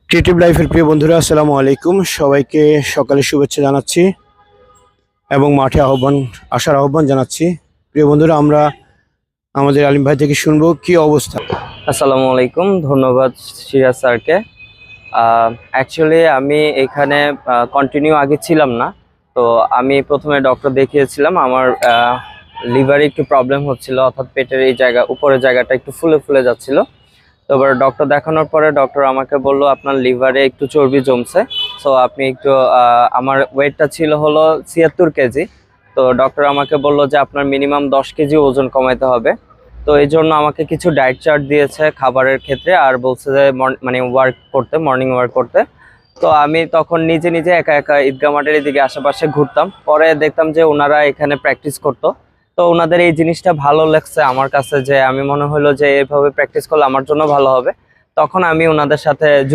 Creative লাইফের প্রিয় বন্ধুরা, আসসালামু আলাইকুম। সবাইকে সকালে শুভেচ্ছা জানাচ্ছি এবং মাঠে আসার আহ্বান জানাচ্ছি। প্রিয় বন্ধুরা, আমরা আমাদের আলিম ভাই থেকে শুনবো কি অবস্থা। আসসালামু আলাইকুম, ধন্যবাদ সিরাজ স্যারকে। অ্যাকচুয়ালি আমি এখানে কন্টিনিউ আগে ছিলাম না। তো আমি প্রথমে ডক্টর দেখিয়েছিলাম। আমার লিভারে একটু প্রবলেম হচ্ছিল, অর্থাৎ পেটের এই উপরের জায়গাটা একটু ফুলে ফুলে যাচ্ছিল। তো এবার ডক্টর দেখানোর পরে ডক্টর আমাকে বলল আপনার লিভারে একটু চর্বি জমছে। সো আপনি একটু আমার ওয়েটটা ছিল হলো ৭৬ কেজি। তো ডক্টর আমাকে বলল যে আপনার মিনিমাম 10 কেজি ওজন কমাইতে হবে। তো এই জন্য আমাকে কিছু ডায়েট চার্ট দিয়েছে খাবারের ক্ষেত্রে, আর বলছে যে মানে মর্নিং ওয়ার্ক করতে। তো আমি তখন নিজে নিজে একা একা ঈদগাহ মাঠের এদিকে আশেপাশে ঘুরতাম, পরে দেখতাম যে ওনারা এখানে প্র্যাকটিস করতো। তো ওনাদের এই জিনিসটা ভালো লাগছে আমার কাছে, যে আমি মনে হলো যে এইভাবে প্র্যাকটিস করলে আমার জন্য ভালো হবে। তখন আমি ওনাদের সাথে